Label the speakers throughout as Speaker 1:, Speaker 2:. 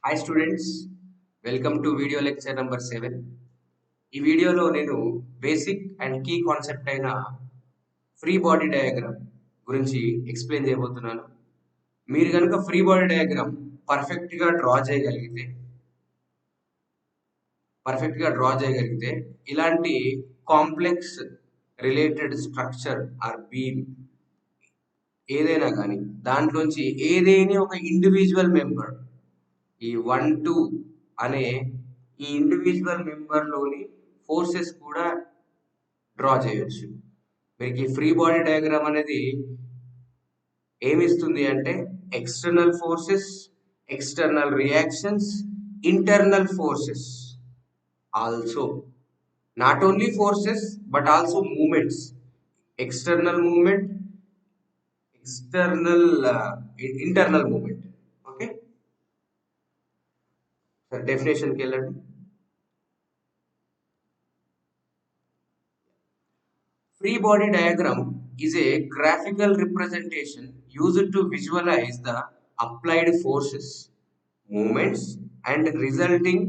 Speaker 1: Hi students, welcome to video lecture number 7. ఈ వీడియోలో నేను బేసిక్ అండ్ కీ కాన్సెప్ట్ అయిన ఫ్రీ బాడీ డయాగ్రామ్ గురించి ఎక్స్ప్లెయిన్ చేయబోతున్నాను. మీరు కనుక ఫ్రీ బాడీ డయాగ్రామ్ పర్ఫెక్ట్గా డ్రా చేయగలిగితే ఇలాంటి complex related structure or beam ఏదైనా కానీ దాంట్లోంచి ఏదైనా ఒక ఇండివిజువల్ మెంబర్ ఈ 1 2 అనే ఈ ఇండివిజువల్ మెంబర్లోని ఫోర్సెస్ కూడా డ్రా చేయొచ్చు. మీకు ఈ ఫ్రీ బాడీ డయాగ్రామ్ అనేది ఏమిస్తుంది అంటే external forces, external reactions, internal forces also, not only forces but also moments, external moment, external internal moment. Okay, డెఫినేషన్కి వెళ్ళండి. Free body diagram is a graphical representation used to visualize the applied forces, movements, and resulting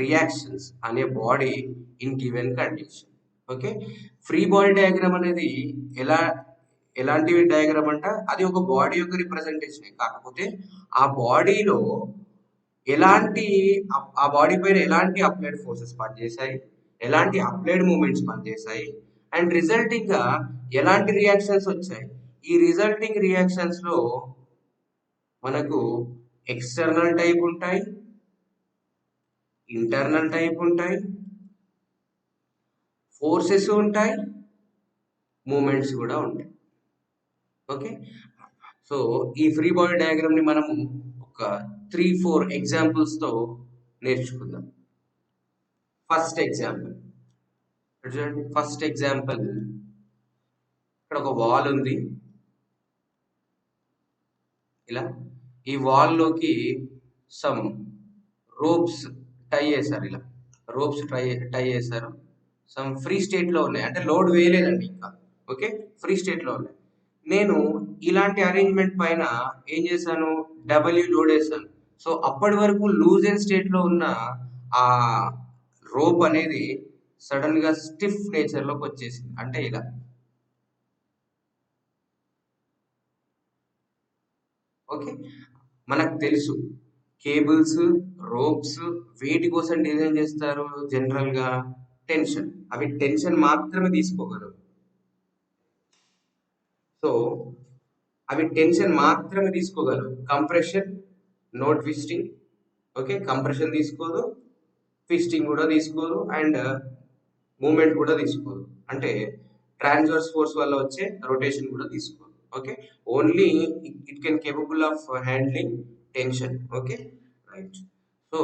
Speaker 1: reactions on a body in given condition. Okay, free body diagram అనేది ఎలాంటి diagram అంట, అది ఒక body యొక్క representation. కాకపోతే ఆ బాడీలో ఆ బాడీ పైన ఎలాంటి అప్లైడ్ ఫోర్సెస్ పనిచేశాయి, ఎలాంటి అప్లైడ్ మూమెంట్స్ పనిచేశాయి, అండ్ రిజల్టింగ్ గా ఎలాంటి రియాక్షన్స్ వచ్చాయి. ఈ రిజల్టింగ్ రియాక్షన్స్ లో మనకు ఎక్స్టర్నల్ టైప్ ఉంటాయి, ఇంటర్నల్ టైప్ ఉంటాయి, ఫోర్సెస్ ఉంటాయి, మూమెంట్స్ కూడా ఉంటాయి. ఓకే, సో ఈ ఫ్రీ బాడీ డయాగ్రామ్ ని మనము ఒక 3-4 ఎగ్జాంపుల్స్ తో నేర్చుకుందాం. ఫస్ట్ ఎగ్జాంపుల్ చూడండి. ఫస్ట్ ఎగ్జాంపుల్, ఇక్కడ ఒక వాల్ ఉంది. ఇలా ఈ వాల్లోకి సమ్ రోప్స్ టై చేశారు. ఇలా రోప్స్ టై చేశారు. సమ్ ఫ్రీ స్టేట్లో ఉన్నాయి, అంటే లోడ్ వేయలేదండి ఇంకా. ఓకే, ఫ్రీ స్టేట్లో ఉన్నాయి. నేను ఇలాంటి అరేంజ్మెంట్ పైన ఏం చేశాను, డబ్ల్యూ లోడ్ వేసాను. సో అప్పటి వరకు లూజ్ అండ్ స్టేట్లో ఉన్న ఆ రోప్ అనేది సడన్ గా స్టిఫ్ నేచర్ లోకి వచ్చేసింది. అంటే ఇలా ఓకే, మనకు తెలుసు కేబుల్స్, రోప్స్ వేటి కోసం డిజైన్ చేస్తారు జనరల్ గా? టెన్షన్. అవి టెన్షన్ మాత్రమే తీసుకోగలవు. సో అవి టెన్షన్ మాత్రమే తీసుకోగలవు. Compression, no twisting. Okay, compression తీసుకోదు, ట్విస్టింగ్ కూడా తీసుకోదు, అండ్ మూమెంట్ కూడా తీసుకోదు. అంటే ట్రాన్స్వర్స్ ఫోర్స్ వల్ల వచ్చే రొటేషన్ కూడా తీసుకోదు. Okay, only it can capable of handling tension. Okay, right. So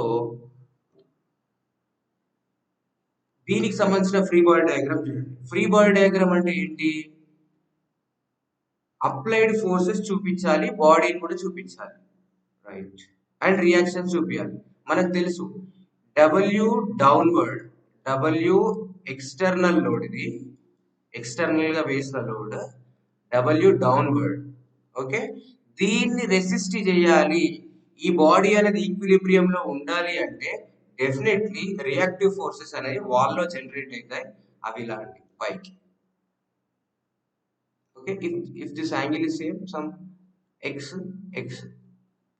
Speaker 1: దీనికి సంబంధించిన ఫ్రీ బాడీ డయాగ్రామ్ చూడండి. ఫ్రీ బాడీ డయాగ్రామ్ అంటే ఏంటి? అప్లైడ్ ఫోర్సెస్ చూపించాలి, బాడీని కూడా చూపించాలి, రైట్, అండ్ రియాక్షన్స్ చూపించాలి. మనకు తెలుసు W downward, W external load, ఇది ఎక్స్టర్నల్ గా వేసిన లోడ్, డబ్ల్యూ డౌన్వర్డ్. ఓకే, దీన్ని రెసిస్ట్ చేయాలి, ఈ బాడీ అనేది ఈక్విలిబ్రియం లో ఉండాలి అంటే డెఫినెట్లీ రియాక్టివ్ ఫోర్సెస్ అనేవి వాల్లో జనరేట్ అవుతాయి. అవి ఇలాంటి పైకి. Okay, if this angle is same some X X,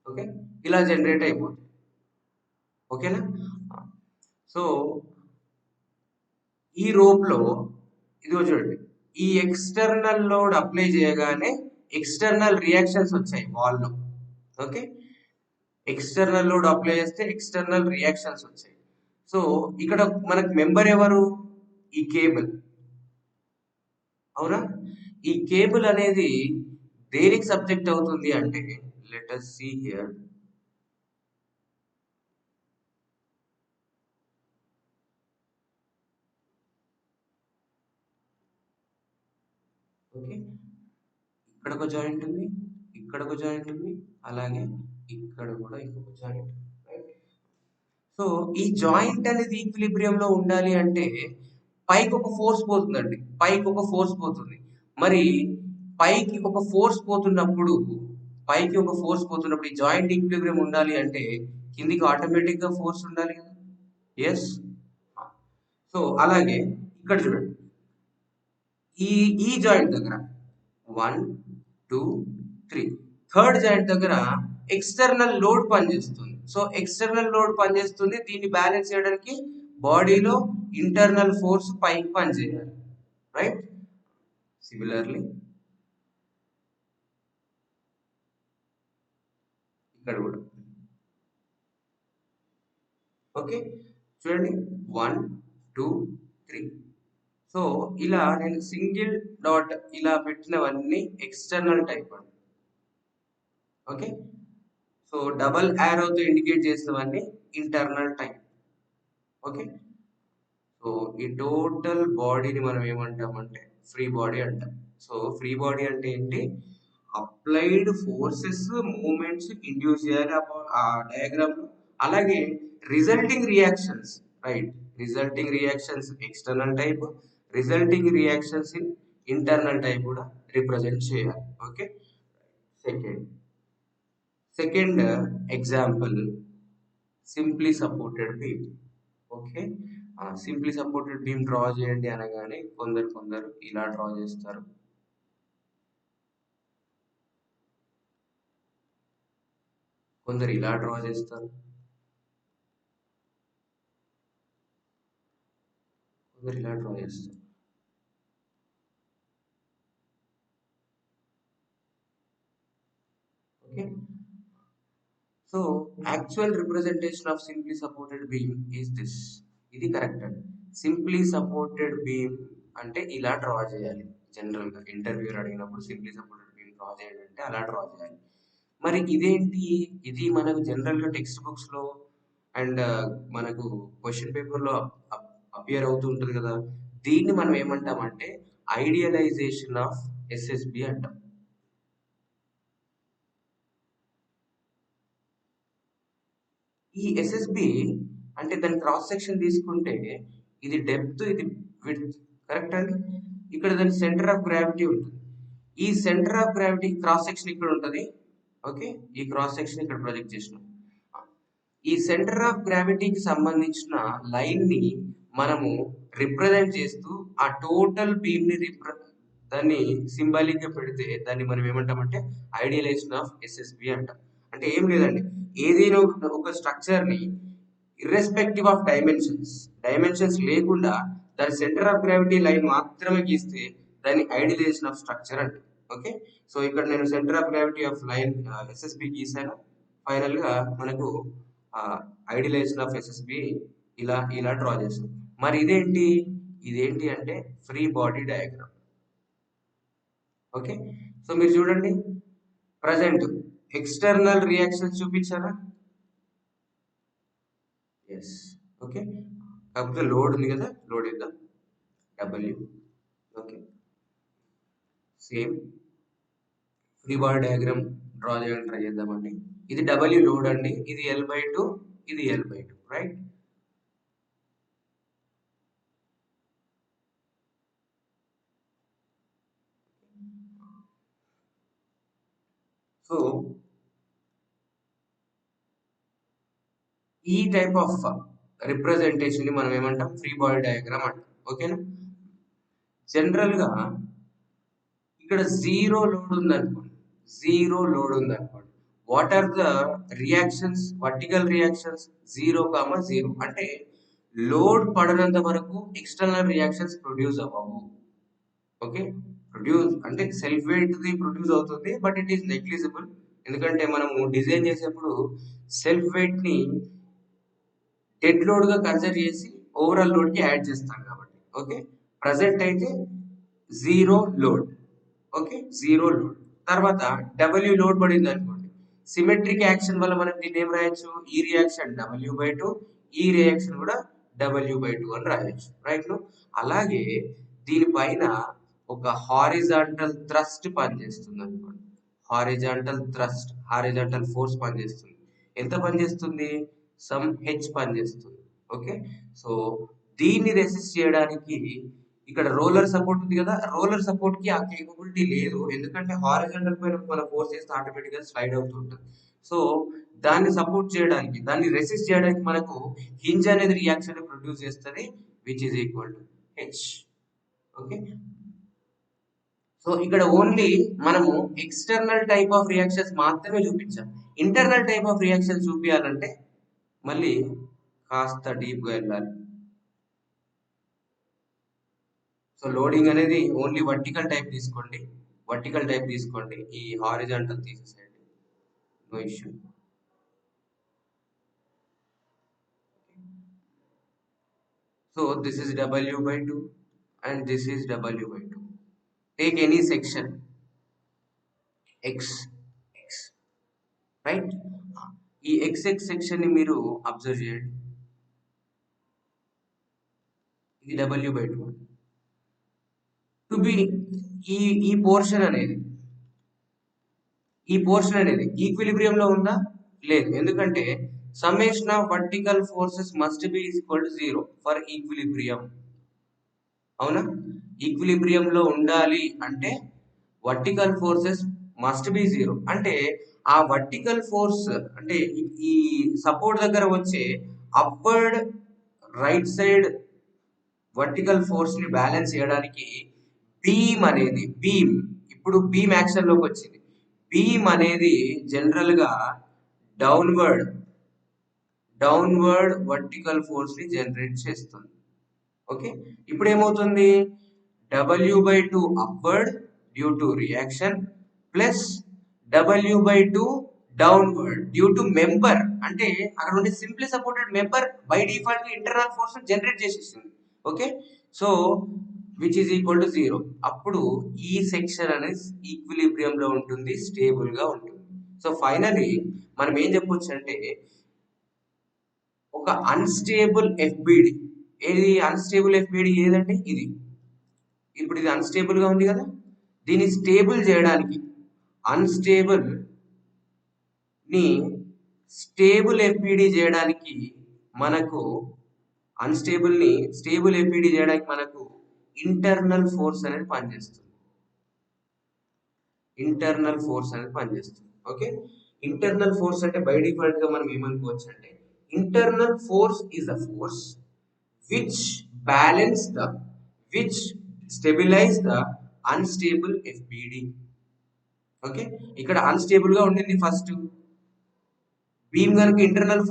Speaker 1: okay, ఇలా జనరేట్ అయిపోతుంది. ఓకేనా? సో ఈ రోప్ లో ఇదిగో చూడండి, ఈ ఎక్స్టర్నల్ లోడ్ అప్లై చేయగానే ఎక్స్టర్నల్ రియాక్షన్స్ వచ్చాయి వాల్లో. ఓకే, ఎక్స్టర్నల్ లోడ్ అప్లై చేస్తే ఎక్స్టర్నల్ రియాక్షన్స్ వచ్చాయి. సో ఇక్కడ మనకు మెంబర్ ఎవరు? ఈ కేబుల్. అవునా? ఈ కేబుల్ అనేది దేనికి సబ్జెక్ట్ అవుతుంది అంటే, let us see here. Okay, ఇక్కడ ఒక జాయింట్ ఉంది, ఇక్కడ ఒక జాయింట్ ఉంది, అలాగే ఇక్కడ కూడా ఇంకొక జాయింట్. సో ఈ జాయింట్ అనేది ఈక్విలిబ్రియం లో ఉండాలి అంటే పైకి ఒక ఫోర్స్ పోతుందండి, పైకి ఒక ఫోర్స్ పోతుంది. మరి పైకి ఒక ఫోర్స్ పోతున్నప్పుడు ఈ జాయింట్ ఈక్విలిబ్రియం ఉండాలి అంటే కిందికి ఆటోమేటిక్ గా ఫోర్స్ ఉండాలి కదా. ఎస్. సో అలాగే ఇక్కడ చూడండి, ఈ ఈ జాయింట్ దగ్గర 1 2 3, థర్డ్ జాయింట్ దగ్గర ఎక్స్టర్నల్ లోడ్ పనిచేస్తుంది. సో ఎక్స్టర్నల్ లోడ్ పనిచేస్తుంది, దీన్ని బ్యాలెన్స్ చేయడానికి బాడీలో ఇంటర్నల్ ఫోర్స్ పైకి పనిచేయాలి, రైట్. సిమిలర్లీ ఇక్కడ కూడా ఓకే. చూడండి 1 2 3. సో ఇలా నేను సింగిల్ డాట్ ఇలా పెట్టినవన్నీ ఎక్స్టర్నల్ టైప్ అండి. ఓకే. సో డబల్ యారోతో ఇండికేట్ చేసినవన్నీ ఇంటర్నల్ టైప్. ఓకే. సో ఈ టోటల్ బాడీని మనం ఏమంటామంటే ఫ్రీ బాడీ అంటాం. సో ఫ్రీ బాడీ అంటే ఏంటి? అప్లైడ్ ఫోర్సెస్ మూమెంట్స్ ఇండ్యూస్ చేయాలి ఆ డయాగ్రామ్ లో. అలాగే resulting reactions, right, resulting reactions external type, resulting reactions in internal type కూడా రిప్రజెంట్ చేయాలి. Okay. Second example simply supported beam. Okay. Simply supported beam draw చేయండి అనగానే కొందరు ఇలా డ్రా చేస్తారు, కొందరు ఇలా డ్రా చేస్తారు, కొందరు ఇలా డ్రా చేస్తారు. Okay. So actual representation of simply supported beam is this. ఇది కరెక్ట్ అండి. సింప్లీ సపోర్టెడ్ బీమ్ అంటే ఇలా డ్రా చేయాలి. జనరల్ గా ఇంటర్వ్యూ అడిగినప్పుడు సింప్లీ సపోర్టెడ్ బీమ్ డ్రా చేయండి అంటే అలా డ్రా చేయాలి. మరి ఇదేంటి? ఇది మనకు జనరల్ గా టెక్స్ట్ బుక్స్ లో అండ్ మనకు క్వశ్చన్ పేపర్ లో అపియర్ అవుతూ ఉంటుంది కదా. దీన్ని మనం ఏమంటామంటే ఐడియలైజేషన్ ఆఫ్ ఎస్ఎస్బి అంటాం. ఈ ఎస్ఎస్బి అంటే దాని క్రాస్ సెక్షన్ తీసుకుంటే ఇది డెప్త్, ఇది విడ్త్, కరెక్ట్ అండి. ఇక్కడ దాని సెంటర్ ఆఫ్ గ్రావిటీ ఉంటుంది. ఈ centre of gravity cross section ఇక్కడ ఉంటుంది. ఓకే. ఈ క్రాస్ సెక్షన్ ఇక్కడ ప్రొజెక్ట్ చేసినాం. ఈ సెంటర్ ఆఫ్ గ్రావిటీకి సంబంధించిన లైన్ ని మనము రిప్రజెంట్ చేస్తూ ఆ టోటల్ బీమ్ ని దాన్ని సింబాలిక్ గా పెడితే దాన్ని మనం ఏమంటామంటే ఐడియలైజేషన్ ఆఫ్ ఎస్ఎస్బి అంటాం. అంటే ఏం లేదండి, ఏదైనా ఒక స్ట్రక్చర్ ని ఇర్రెస్పెక్టివ్ ఆఫ్ డైమెన్షన్స్ లేకుండా దాని సెంటర్ ఆఫ్ గ్రావిటీ లైన్ మాత్రమే గీస్తే దాన్ని ఐడియలైజేషన్ ఆఫ్ స్ట్రక్చర్ అంటే. ఓకే. సో ఇక్కడ నేను centre of gravity of line SSB గీసాను. ఫైనల్ గా మనకు ఐడియలైజేషన్ ఆఫ్ ఎస్ఎస్బి ఇలా డ్రా చేస్తాం. మరి ఇదేంటి అంటే free body diagram. Okay. So మీరు చూడండి, ప్రజెంట్ ఎక్స్టర్నల్ రియాక్షన్స్ చూపించారా? ఎస్. ఓకే. కాకపోతే లోడ్ ఉంది కదా, లోడ్ ఇద్దాం W. Okay. Same free body diagram draw చేయడానికి ట్రై చేద్దామండి. ఇది డబ్ల్యూ లోడ్ అండి, ఇది L/2, ఇది L/2, రైట్. సో ఈ టైప్ ఆఫ్ రిప్రజెంటేషన్ ని మనం ఏమంటాం? ఫ్రీ బాడీ డయాగ్రామ్ అంటాం. ఓకేనా. జనరల్ గా ఇక్కడ జీరో లోడ్ ఉందనుకోండి, what are the reactions? Vertical reactions 0,0. అంటే లోడ్ పడనంత వరకు ఎక్స్టర్నల్ రియాక్షన్స్ ప్రొడ్యూస్ అవ్వవు. ఓకే. ప్రొడ్యూస్ అంటే సెల్ఫ్ వెయిట్ ది ప్రొడ్యూస్ అవుతుంది, బట్ ఇట్ ఈస్ నెగ్లిజిబుల్. ఎందుకంటే మనము డిజైన్ చేసేప్పుడు సెల్ఫ్ వెయిట్ ని డెడ్ లోడ్ గా కన్సిడర్ చేసి ఓవరాల్ లోడ్ కి యాడ్ చేస్తాం కాబట్టి. ఓకే. ప్రజెంట్ అయితే zero load. Okay. Zero load తర్వాత డబ్ల్యూ లోడ్ పడింది అనుకోండి, సిమెట్రిక్ యాక్షన్ వల్ల మనం దీన్ని ఏం రాయొచ్చు? ఈ రియాక్షన్ W/2, ఈ రియాక్షన్ కూడా W/2 అని రాయొచ్చు, రైట్. అలాగే దీనిపైన ఒక హారిజాంటల్ థ్రస్ట్ పనిచేస్తుంది అనుకోండి. హారిజాంటల్ ఫోర్స్ పనిచేస్తుంది. ఎంత పనిచేస్తుంది? సమ్ హెచ్ పనిచేస్తుంది. ఓకే. సో దీన్ని రెసిస్ట్ చేయడానికి ఇక్కడ రోలర్ సపోర్ట్ ఉంది కదా, రోలర్ సపోర్ట్ కి ఆ కేపబిలిటీ లేదు. ఎందుకంటే హారిజాంటల్ పైన మన ఫోర్స్ చేస్తే ఆటోమేటిక్ గా స్లైడ్ అవుతుంటుంది. సో దాన్ని సపోర్ట్ చేయడానికి, దాన్ని రెసిస్ట్ చేయడానికి మనకు హింజ్ అనేది రియాక్షన్ ప్రొడ్యూస్ చేస్తుంది, which is equal to H. Okay, సో ఇక్కడ ఓన్లీ మనము ఎక్స్టర్నల్ టైప్ ఆఫ్ రియాక్షన్స్ మాత్రమే చూపించాం. ఇంటర్నల్ టైప్ ఆఫ్ రియాక్షన్ చూపించాలంటే మళ్ళీ కాస్త డీప్గా వెళ్ళాలి. సో లోడింగ్ అనేది ఓన్లీ వర్టికల్ టైప్ తీసుకోండి, ఈ హారిజాంటల్ తీసేసేయండి, no issue. So this is W/2 and this is W/2. Take any section x, right. ఈ XX సెక్షన్ ని మీరు అబ్జర్వ్ చేయండి, ఇది W/2. టు బి ఈ ఈ పోర్షన్ అనేది ఈక్విలిబ్రియం లో ఉందా? లేదు. ఎందుకంటే summation of vertical forces must be equal to 0 for equilibrium. అవునా? ఈక్విలిబ్రియం లో ఉండాలి అంటే వర్టికల్ ఫోర్సెస్ మస్ట్ బి 0. అంటే ఆ వర్టికల్ ఫోర్స్ అంటే ఈ సపోర్ట్ దగ్గర వచ్చే upward right side vertical force ని బ్యాలెన్స్ చేయడానికి ఇప్పుడు బీమ్ యాక్షన్ లోకి వచ్చింది. బీమ్ అనేది జనరల్ గా డౌన్వర్డ్ వర్టికల్ ఫోర్స్ ని జనరేట్ చేస్తుంది. ఓకే, ఇప్పుడు ఏమవుతుంది? W/2 upward due to reaction plus W/2 downward due to member. అంటే అక్కడ ఉండే simply supported member by default గా ఇంటర్నల్ ఫోర్స్ జనరేట్ చేసేసింది. Okay, so which is equal to 0. అప్పుడు ఈ సెక్షన్ అనేది ఈక్విలిబ్రియం లో ఉంటుంది, స్టేబుల్ గా ఉంటుంది. సో ఫైనలీ మనం ఏం చెప్పొచ్చు అంటే ఒక అన్స్టేబుల్ ఎఫ్బిడి, ఏది అన్స్టేబుల్ ఎఫ్బిడి ఏదంటే ఇది. ఇప్పుడు ఇది అన్స్టేబుల్ గా ఉంది కదా, దీన్ని స్టేబుల్ చేయడానికి అన్స్టేబుల్ ని స్టేబుల్ ఎఫ్బిడి చేయడానికి మనకు స్టేబుల్ ఎఫ్బిడి చేయడానికి మనకు ఇంటర్నల్ ఫోర్స్ అనేది పనిచేస్తుంది. ఓకే, ఇంటర్నల్ ఫోర్స్ అంటే బై డిఫాల్ట్ గా మనం ఏమనుకోవచ్చు అంటే internal force is the force which stabilize the unstable FBD. Okay, ఇక్కడ అన్స్టేబుల్ గా ఉండింది ఫస్ట్ బీమ్ కనుక ఇంటర్నల్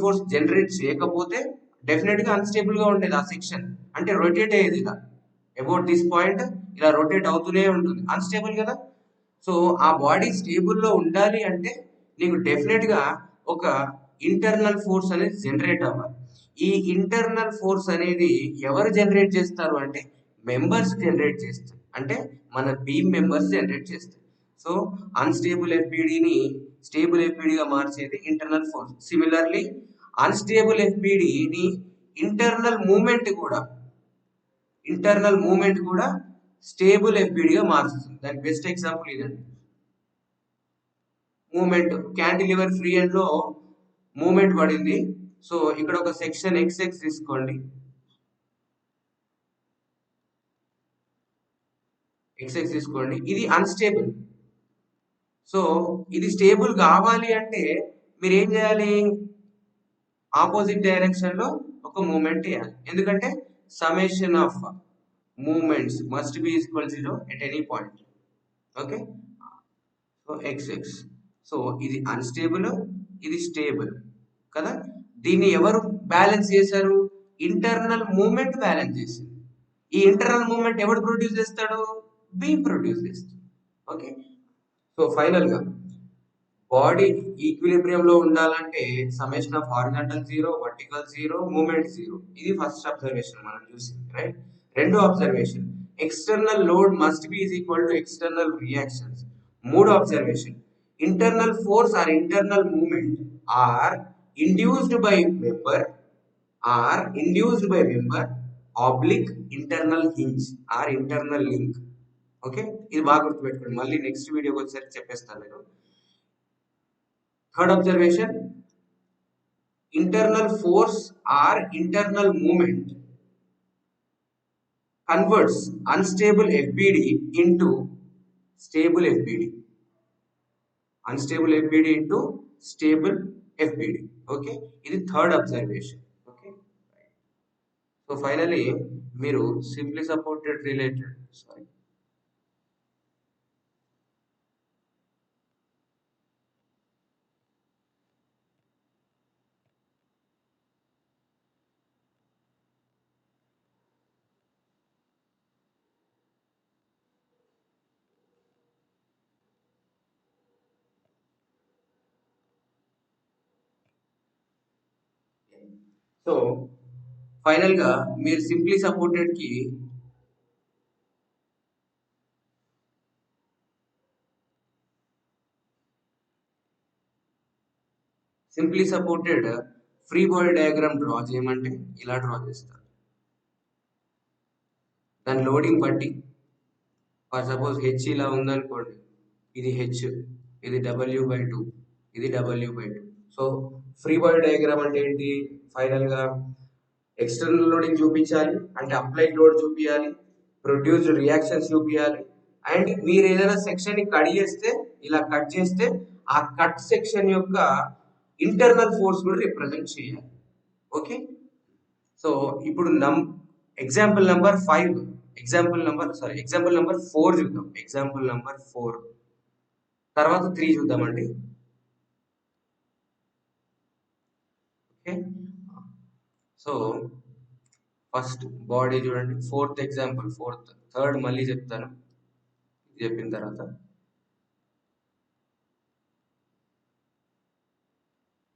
Speaker 1: ఫోర్స్ జనరేట్ చేయకపోతే డెఫినెట్ గా అన్స్టేబుల్ గా ఉండేది ఆ సెక్షన్. అంటే రొటేట్ అయ్యేది ఇలా అబౌట్ దిస్ పాయింట్, ఇలా రొటేట్ అవుతూనే ఉంటుంది, అన్స్టేబుల్ కదా. సో ఆ బాడీ స్టేబుల్ లో ఉండాలి అంటే నీకు డెఫినెట్ గా ఒక ఇంటర్నల్ ఫోర్స్ అనేది జనరేట్ అవ్వాలి. ఈ ఇంటర్నల్ ఫోర్స్ అనేది ఎవరు జనరేట్ చేస్తారు అంటే మెంబర్స్ జనరేట్ చేస్తారు, అంటే మన బీమ్ మెంబర్స్ జనరేట్ చేస్తారు. సో అన్స్టేబుల్ ఎఫ్బిడిని స్టేబుల్ ఎఫ్బిడిగా మార్చేది ఇంటర్నల్ ఫోర్స్. సిమిలర్లీ అన్స్టేబుల్ ఎఫ్బిడిని ఇంటర్నల్ మూమెంట్ కూడా స్టేబుల్ ఎఫ్బిడిగా మారుస్తుంది. దానికి బెస్ట్ ఎగ్జాంపుల్ ఇదండి. మూమెంట్ క్యాంటిలివర్ ఫ్రీ హ్యాండ్ లో మూమెంట్ పడింది. సో ఇక్కడ ఒక సెక్షన్ XX తీసుకోండి, ఇది అన్స్టేబుల్. సో ఇది స్టేబుల్ కావాలి అంటే మీరు ఏం చేయాలి? ఆపోజిట్ డైరెక్షన్ లో ఒక మూమెంట్ వేయాలి. ఎందుకంటే summation of moments must be equal 0 at any point. Okay, so XX. So ఇది అన్స్టేబుల్, ఇది స్టేబుల్ కదా. దీన్ని ఎవరు బ్యాలెన్స్ చేశారు? ఇంటర్నల్ మూమెంట్ బ్యాలెన్స్ చేసింది. ఈ ఇంటర్నల్ మూమెంట్ ఎవరు ప్రొడ్యూస్ చేస్తాడు? బీమ్ ప్రొడ్యూస్ చేస్తాడు. ఓకే, సో ఫైనల్ గా బాడీ ఈక్విలిబ్రియం లో ఉండాలంటే summation of horizontal 0, vertical 0, moment 0. ఇది ఫస్ట్ అబ్జర్వేషన్ మనం చూసింది, రైట్. రెండో observation external load must be is equal to external reactions. మూడో observation internal force or internal moment are induced by member oblique internal hinge or internal link. Okay, ఇది బాగా గుర్తుపెట్టుకోండి, మళ్ళీ next వీడియోకి వచ్చేసరికి చెప్పేస్తాను నేను. Third observation internal force or internal movement converts unstable FBD into stable FBD. Unstable FBD into stable FBD. Okay, ఇది third observation. Okay, so finally మీరు simply supported related, sorry, so final గా మీరు simply supported free body diagram draw చేయమంటే ఇలా draw చేస్తారు. దాని loading బట్టి, for suppose H ఇలా ఉందనుకోండి, ఇది హెచ్, ఇది W/2, ఇది W/2. So free body diagram అంటే ఏంటి? ఫైనల్ గా ఎక్స్టర్నల్ లోడింగ్ చూపించాలి, అంటే అప్లైడ్ లోడ్ చూపించాలి, ప్రొడ్యూస్డ్ రియాక్షన్స్ చూపించాలి, అండ్ మీరు ఏదైనా సెక్షన్ ని కట్ చేస్తే, ఇలా కట్ చేస్తే ఆ కట్ సెక్షన్ యొక్క ఇంటర్నల్ ఫోర్స్ కూడా రిప్రజెంట్ చేయాలి. ఓకే, సో ఇప్పుడు ఎగ్జాంపుల్ నెంబర్ 5, ఎగ్జాంపుల్ నెంబర్ 4 చూద్దాం. ఎగ్జాంపుల్ నెంబర్ 4 తర్వాత 3 చూద్దామండి. ఓకే, సో ఫస్ట్ బాడీ చూడండి. థర్డ్ మళ్ళీ చెప్తాను, ఇది చెప్పిన తర్వాత.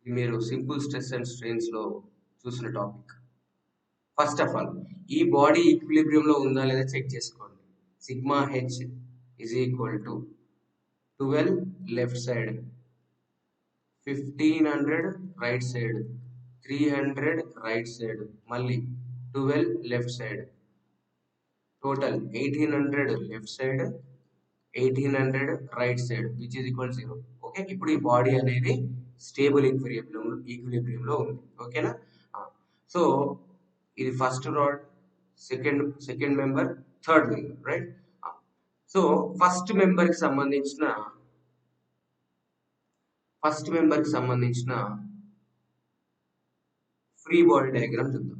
Speaker 1: ఇది మీరు సింపుల్ స్ట్రెస్ అండ్ స్ట్రెయిన్స్ లో చూసిన టాపిక్. ఫస్ట్ ఆఫ్ ఆల్ ఈ బాడీ ఈక్విలిబ్రియం లో ఉందా లేదా చెక్ చేసుకోండి. Sigma H is equal to 12 left side, 1500 right side, 300 right side, మళ్ళీ 12 left side, total 1800 left side, 1800 right side, which is equal 0. Okay, ఇప్పుడు ఈ బాడీ అనేది స్టేబుల్ ఈక్విలిబ్రియం లో ఉంది. ఓకేనా? సో ఇది first rod, second member, third member, right? So first member కి సంబంధించిన ఫ్రీ బాడీ డయాగ్రామ్ చూద్దాం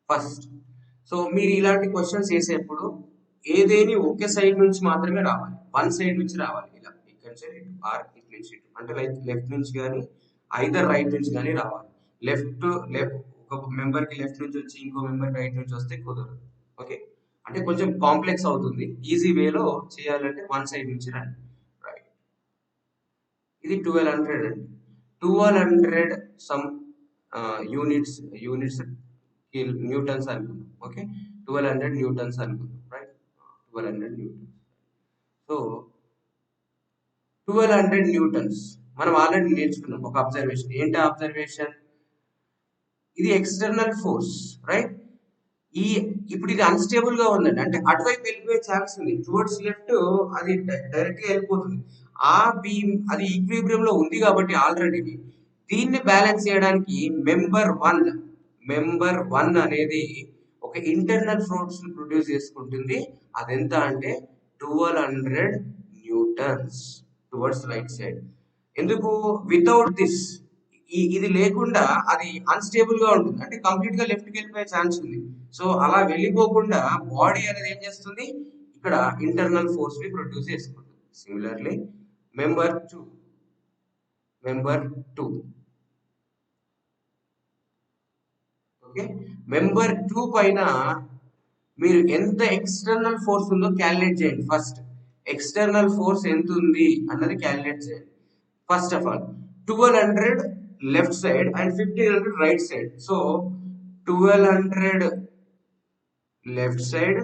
Speaker 1: ఫస్ట్. సో మీరు ఇలాంటి క్వశ్చన్స్ చేసేప్పుడు ఏదేని ఒకే సైడ్ నుంచి మాత్రమే రావాలి, వన్ సైడ్ నుంచి రావాలి. ఇలా ఇక్కడ నుంచి ఇటు, ఆర్ ఇటు నుంచి ఇటు, అంటే లైక్ లెఫ్ట్ నుంచి కానీ ఐదర్ రైట్ నుంచి కానీ రావాలి. లెఫ్ట్ ఒక మెంబర్ కి లెఫ్ట్ నుంచి వచ్చి ఇంకో మెంబర్ రైట్ నుంచి వస్తే కుదరదు. ఓకే, అంటే కొంచెం కాంప్లెక్స్ అవుతుంది. ఈజీ వేలో చేయాలంటే వన్ సైడ్ నుంచి రండి. రైట్, ఇది 1200 అండి. 1200 సమ్ యూనిట్స్ న్యూటన్స్ అనుకుందాం. ఓకే, 1200 న్యూటన్స్ అనుకుందాం, రైట్? 1200 న్యూటన్స్. సో 1200 న్యూటన్స్ మనం ఆల్రెడీ నేర్చుకున్నాం ఒక అబ్జర్వేషన్. ఏంటి అబ్జర్వేషన్? ఇది ఎక్స్టర్నల్ ఫోర్స్, రైట్? ఈ ఇప్పుడు ఇది అన్స్టేబుల్ గా ఉందండి, అంటే అటువైపు వెళ్ళిపోయే ఛాన్స్ ఉంది. టువర్డ్స్ లెఫ్ట్ అది డైరెక్ట్ గా వెళ్ళిపోతుంది. ఆ బీమ్ అది ఈక్విలిబ్రియం లో ఉంది కాబట్టి ఆల్రెడీ దీన్ని బ్యాలెన్స్ చేయడానికి మెంబర్ వన్ అనేది ఒక ఇంటర్నల్ ఫోర్స్ ని ప్రొడ్యూస్ చేసుకుంటుంది. అదెంత అంటే 1200 న్యూటన్స్ టువర్డ్స్ రైట్ సైడ్. ఎందుకు? వితౌట్ దిస్, ఇది లేకుండా అది అన్స్టేబుల్ గా ఉంటుంది, అంటే కంప్లీట్ గా లెఫ్ట్ కి వెళ్ళిపోయే ఛాన్స్ ఉంది. సో అలా వెళ్ళిపోకుండా బాడీ అనేది ఏం చేస్తుంది? ఇక్కడ ఇంటర్నల్ ఫోర్స్ ని ప్రొడ్యూస్ చేసుకుంటుంది. Similarly member two member two okay, member two పైన మీరు ఎంత ఎక్స్టర్నల్ ఫోర్స్ ఉందో క్యాలిక్యులేట్ చేయండి. ఫస్ట్ ఎక్స్టర్నల్ ఫోర్స్ ఎంత ఉంది అన్నది క్యాలిక్యులేట్ చేయండి. First of all 1200 left side and 1500 right side. So 1200 left side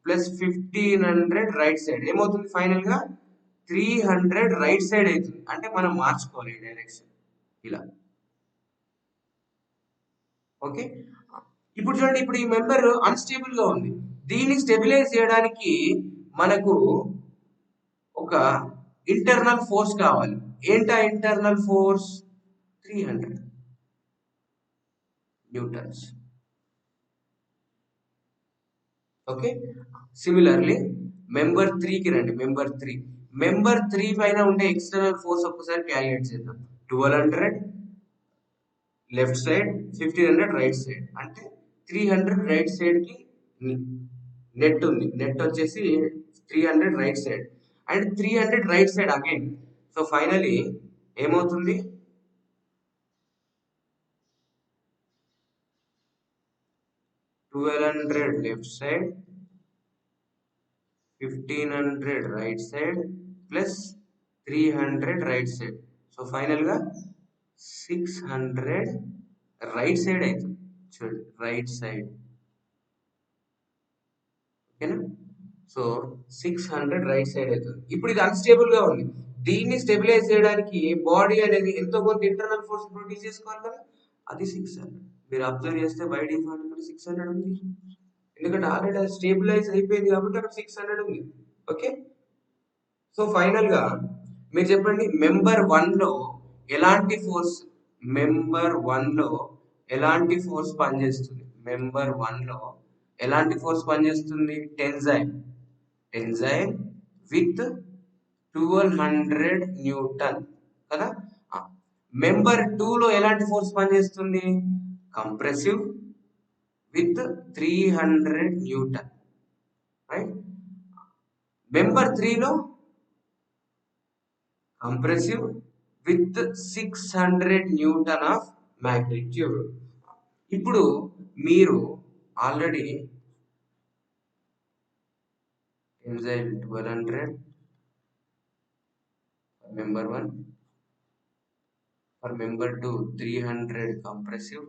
Speaker 1: plus 1500 right side ఏమవుతుంది? ఫైనల్ గా 300 రైట్ సైడ్ అవుతుంది. అంటే మనం మార్చుకోవాలి డైరెక్షన్ ఇలా. ఓకే, ఇప్పుడు చూడండి, ఇప్పుడు ఈ మెంబర్ అన్స్టేబుల్ గా ఉంది. దీన్ని స్టెబిలైజ్ చేయడానికి మనకు ఒక ఇంటర్నల్ ఫోర్స్ కావాలి. ఏంటా internal force? 300 newtons. Okay, similarly member త్రీకి రండి. మెంబర్ 3 పైన ఉండే ఎక్స్టర్నల్ ఫోర్స్ ఒక్కసారి క్యాలిక్యులేట్ చేద్దాం. 1200 లెఫ్ట్ సైడ్, 1500 రైట్ సైడ్, అంటే 300 రైట్ సైడ్ కి నెట్ ఉంది. నెట్ వచ్చేసి 300 right side and 300 right side again. So finally ఏమవుతుంది? 1200 left side, 1500 right side plus 300 right side. So final గా 600 రైట్ సైడ్ అవుతుంది. చూడండి, రైట్ సైడ్. ఓకేనా? సో 600 రైట్ సైడ్ అవుతుంది. ఇప్పుడు ఇది అన్స్టేబుల్ గా ఉంది. దీన్ని స్టెబిలైజ్ చేయడానికి బాడీ అనేది ఎంతో కొంత ఇంటర్నల్ ఫోర్స్ ప్రొడ్యూస్ చేసుకోవాలి కదా, అది 600. మీరు అబ్జర్వ్ చేస్తే బై డిఫాల్ట్ ఇక్కడ 600 ఉంది. ఎందుకంటే ఆల్రెడీ అది స్టేబిలైజ్ అయిపోయింది కాబట్టి అక్కడ 600 ఉంది. ఓకే. సో ఫైనల్ గా మీరు చెప్పండి, మెంబర్ 1 లో ఎలాంటి ఫోర్స్, మెంబర్ 1 లో ఎలాంటి ఫోర్స్ పనిచేస్తుంది? మెంబర్ 1 లో ఎలాంటి ఫోర్స్ పనిచేస్తుంది? టెన్జైల్. టెన్జైల్ విత్ 1200 న్యూటన్ కదా. మెంబర్ 2 లో ఎలాంటి ఫోర్స్ పనిచేస్తుంది? Compressive with 300 Newton, right. Member 3 లో compressive with 600 Newton of magnitude. ఇప్పుడు మీరు already tensile 1200 member 1, for member 2 300 compressive,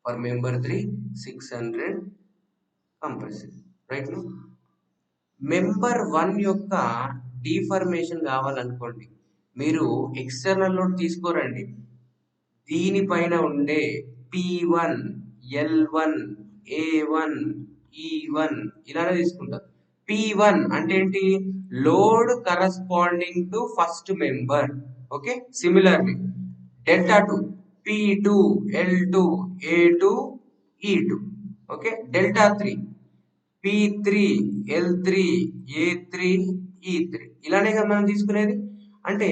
Speaker 1: for member 3 600 compressive, right. No, member 1 యొక్క డిఫర్మేషన్ కావాలనుకోండి, మీరు ఎక్స్టర్నల్ లోడ్ తీసుకోరండి. దీనిపైన ఉండే P1 L1 A1 E1 ఇలానే తీసుకుంటారు. P1 అంటే ఏంటి? Load corresponding to first member. Okay. Similarly delta 2 P2 L2 A2 E2. Okay. Delta 3 P3 L3 A3 E3. ఇలానే కదా మనం తీసుకునేది. అంటే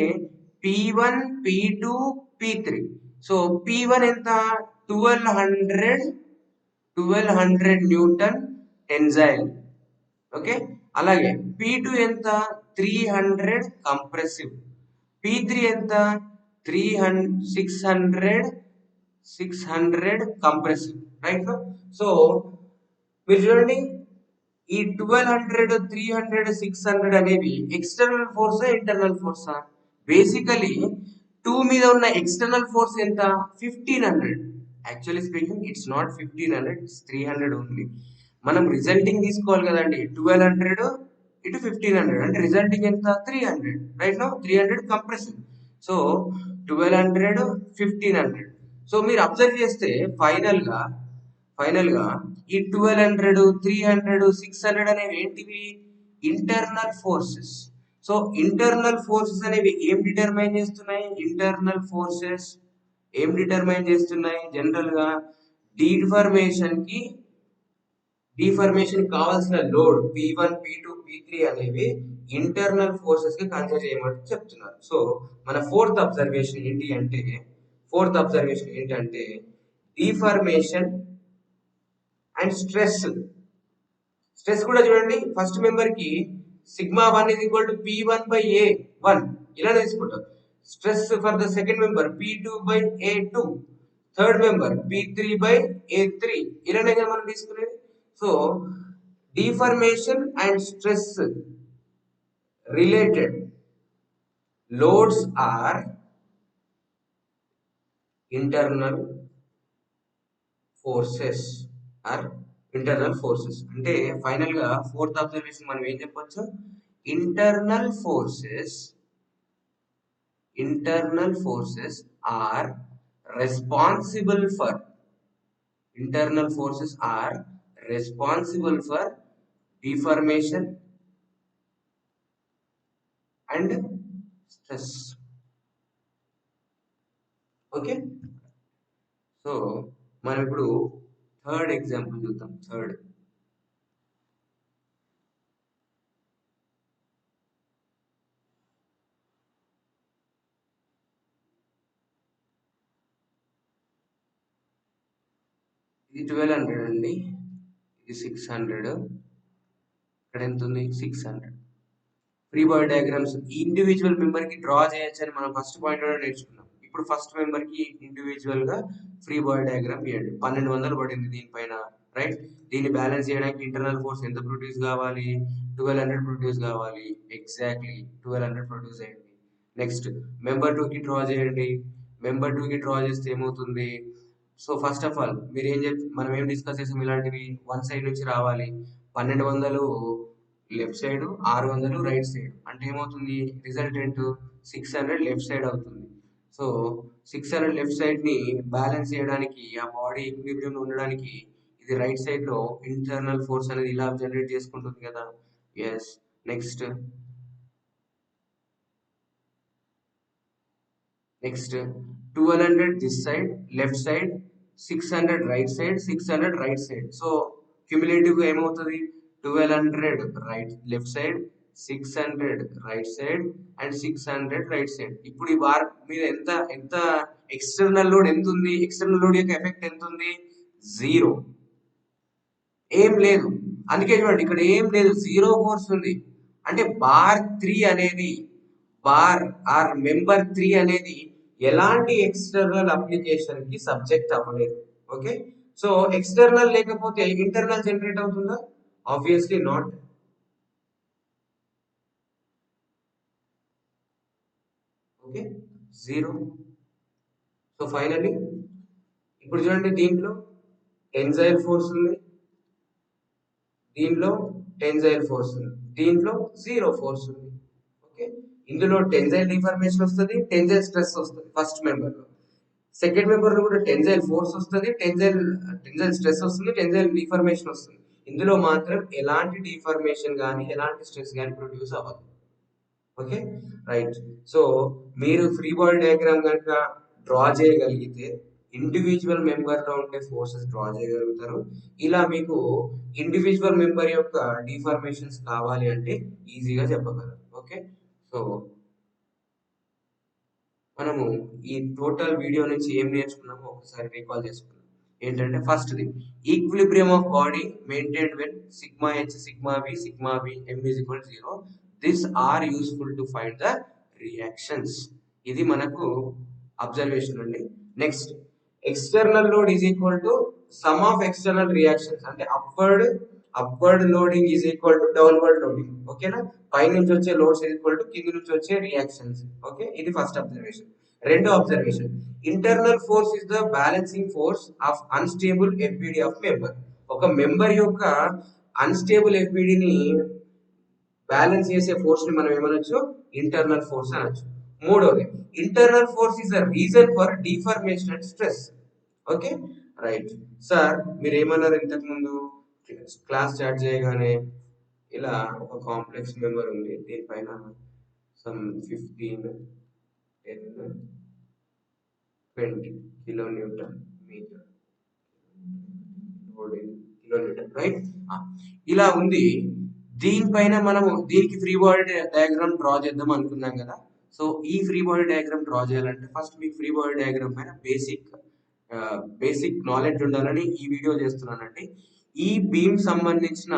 Speaker 1: P1 P2 P3. So P1 ఎంత? 1200 న్యూటన్ టెన్జైల్. ఓకే. అలాగే P2 ఎంత? 300 కంప్రెసివ్. P3 ఎంత? 600 కంప్రెసివ్, రైట్. సో మీరు చూడండి, ఈ 1200 300 600 అనేవి ఎక్స్టర్నల్ ఫోర్సా ఇంటర్నల్ ఫోర్సా? బేసికలీ 2 మీద ఉన్న ఎక్స్టర్నల్ ఫోర్స్ ఎంత? 1500. Actually speaking it's not 1500, it's 300 only. మనం రిజల్టింగ్ తీసుకోవాలి కదండి. 1200 ఇటు 1500 అంటే రిజల్టింగ్ ఎంత? 300, right. No 300 compression. So 1200 1500. So మీరు అబ్జర్వ్ చేస్తే ఫైనల్ గా ఈ 1200 300 600 అనేవి ఏంటివి? Internal forces. So internal forces అనేవి ఏం డిటర్మైన్ చేస్తున్నాయి? ఇంటర్నల్ ఫోర్సెస్ ఏం డిటర్మైన్ చేస్తున్నాయి? జనరల్ గా డిఫర్మేషన్ కావాల్సిన లోడ్ P1 P2 P3 అనేవి ఇంటర్నల్ ఫోర్సెస్ కి కన్సిడర్ చేయమని చెప్తున్నారు. సో మన ఫోర్త్ అబ్జర్వేషన్ ఏంటంటే డిఫర్మేషన్ అండ్ స్ట్రెస్ కూడా చూడండి. ఫస్ట్ మెంబర్ కి sigma 1 is equal to P1/A1 ఇలా తీసుకుంటాం. Stress for the second member P2/A2, third member P3/A3 ఇలానే కదా మనం తీసుకునేది. So deformation and stress related loads or internal forces అంటే ఫైనల్ గా ఫోర్త్ అబ్జర్వేషన్ మనం ఏం చెప్పొచ్చు? Internal forces are responsible for deformation and stress. Okay. So మనం ఇప్పుడు థర్డ్ ఎగ్జాంపుల్ చూద్దాం. థర్డ్, ఇది 1200 అండి, ఇది 600, ఇక్కడ ఎంత ఉంది 600. Free body diagrams individual member కి డ్రా చేయొచ్చని మనం ఫస్ట్ పాయింట్ లో నేర్చుకున్నాం. ఇప్పుడు ఫస్ట్ మెంబర్ కి ఇండివిజువల్ గా ఫ్రీ బాడీ డయాగ్రామ్ ఇవ్వండి. 1200 పడింది దీనిపైన, రైట్. దీన్ని బ్యాలెన్స్ చేయడానికి ఇంటర్నల్ ఫోర్స్ ఎంత ప్రొడ్యూస్ కావాలి, 1200 ప్రొడ్యూస్ కావాలి. ఎగ్జాక్ట్లీ 1200 ప్రొడ్యూస్ అయ్యింది. నెక్స్ట్ మెంబర్ టూ కి డ్రా చేయండి. మెంబర్ టూ కి డ్రా చేస్తే ఏమవుతుంది? సో ఫస్ట్ ఆఫ్ ఆల్ మీరు మనం ఏం డిస్కస్ చేసాం, ఇలాంటివి వన్ సైడ్ నుంచి రావాలి. 1200 లెఫ్ట్ సైడ్, 600 రైట్ సైడ్, అంటే ఏమవుతుంది రిజల్టెంట్ 600 లెఫ్ట్ సైడ్ అవుతుంది. సో 600 లెఫ్ట్ సైడ్ ని బ్యాలెన్స్ చేయడానికి, ఆ బాడీ ఈక్విలిబ్రియం ఉండడానికి, ఇది రైట్ సైడ్ లో ఇంటర్నల్ ఫోర్స్ అనేది ఇలా జనరేట్ చేసుకుంటుంది కదా. Yes. Next next 1200 this side left side, 600 right side, 600 right side. So cumulative గా ఏమవుతుంది, 1200 right left side, 600 right side and 600 right side. ఇప్పుడు ఈ బార్ మీద ఎంత ఎంత ఎక్స్టర్నల్ లోడ్ ఎంత ఉంది, ఎక్స్టర్నల్ లోడ్ యొక్క ఎఫెక్ట్ ఎంత ఉంది, జీరో, ఏం లేదు. అందుకే చూడండి ఇక్కడ ఏం లేదు, జీరో ఫోర్స్ ఉంది. అంటే బార్ 3 అనేది, బార్ ఆర్ మెంబర్ 3 అనేది ఎలాంటి ఎక్స్టర్నల్ అప్లికేషన్ కి సబ్జెక్ట్ అవ్వలేదు. ఓకే. సో ఎక్స్టర్నల్ లేకపోతే ఇంటర్నల్ జనరేట్ అవుతుందా? Obviously not. Okay, zero. So finally ఇప్పుడు చూడండి, దీంట్లో టెన్సైల్ ఫోర్స్ ఉంది, దీంట్లో టెన్సైల్ ఫోర్స్ ఉంది, దీంట్లో జీరో ఫోర్స్ ఉంది. ఓకే. ఇందులో టెన్సైల్ డిఫార్మేషన్ వస్తుంది, టెన్సైల్ స్ట్రెస్ వస్తుంది ఫస్ట్ మెంబర్ లో. సెకండ్ మెంబర్ లో కూడా టెన్సైల్ ఫోర్స్ వస్తుంది, టెన్సైల్ స్ట్రెస్ వస్తుంది, టెన్సైల్ డిఫార్మేషన్ వస్తుంది. ఇందులో మాత్రం ఎలాంటి డిఫార్మేషన్ కానీ ఎలాంటి స్ట్రెస్ కానీ ప్రొడ్యూస్ అవ్వదు. Okay, right. సో మీరు ఫ్రీ బాడీ డయాగ్రామ్ కనుక డ్రా చేయగలిగితే ఇండివిజువల్ మెంబర్ లో ఉండే ఫోర్సెస్ డ్రా చేయగలుగుతారు. ఇలా మీకు ఇండివిజువల్ మెంబర్ యొక్క డిఫార్మేషన్స్ కావాలి అంటే ఈజీగా చెప్పగలరు. ఓకే. సో మనము ఈ టోటల్ వీడియో నుంచి ఏం నేర్చుకున్నామో ఒకసారి రీకాల్ చేసుకున్నాం. ఏంటంటే first thing, equilibrium of body maintained when sigma H sigma V sigma V M is equal 0. This are useful to find the reactions. ఇది మనకు అబ్జర్వేషన్ అండి. Next, external load is equal to sum of external reactions. అంటే upward loading is equal to downward loading. ఓకేనా? పై నుంచి వచ్చే loads is equal to కింది నుంచి వచ్చే రియాక్షన్స్. ఓకే, ఇది ఫస్ట్ అబ్జర్వేషన్. రెండో observation, internal force is the balancing force of unstable FBD of member. ఒక మెంబర్ యొక్క అన్స్టేబుల్ ఎఫ్బిడిని బ్యాలెన్స్ చేసే ఫోర్స్ ని మనం ఏమనొచ్చు, ఇంటర్నల్ ఫోర్స్ అనొచ్చు. మూడోది, internal force is the reason for deformation and stress. Okay, right. Sir మీరు ఏమన్నారు ఇంతకు ముందు, క్లాస్ స్టార్ట్ చేయగానే ఇలా ఒక కాంప్లెక్స్ మెంబర్ ఉంది, దీనిపైన some 15, 10, 20 kilo newton metre kilo newton, right. ఇలా ఉంది. దీనిపైన మనము దీనికి ఫ్రీ బాడీ డయాగ్రామ్ డ్రా చేద్దాం అనుకున్నాం కదా. సో ఈ ఫ్రీ బాడీ డయాగ్రామ్ డ్రా చేయాలంటే ఫస్ట్ మీకు ఫ్రీ బాడీ డయాగ్రామ్ పైన బేసిక్ నాలెడ్జ్ ఉండాలని ఈ వీడియో చేస్తున్నానండి. ఈ బీమ్ సంబంధించిన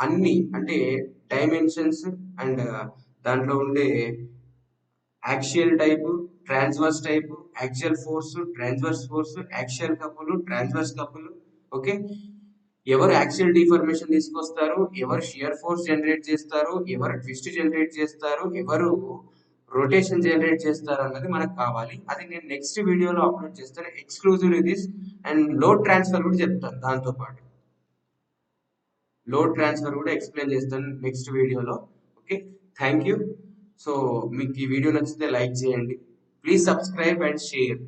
Speaker 1: అన్ని అంటే డైమెన్షన్స్ అండ్ దాంట్లో ఉండే axial type, transverse type, axial force, transverse force, axial couple, transverse couple. Okay, ఎవరు యాక్సియల్ డిఫార్మేషన్ తీసుకొస్తారు, ఎవరు షియర్ ఫోర్స్ జనరేట్ చేస్తారు, ఎవరు ట్విస్ట్ జనరేట్ చేస్తారు, ఎవరు రొటేషన్ జనరేట్ చేస్తారు అన్నది మనకు కావాలి. అది నేను నెక్స్ట్ వీడియోలో అప్లోడ్ చేస్తాను, exclusive this. And load transfer కూడా చెప్తాను, దాంతో పాటు లోడ్ ట్రాన్స్ఫర్ కూడా ఎక్స్ప్లెయిన్ చేస్తాను నెక్స్ట్ వీడియోలో. Okay, thank you. సో మీకు ఈ వీడియో నచ్చితే లైక్ చేయండి, ప్లీజ్ సబ్స్క్రైబ్ అండ్ షేర్.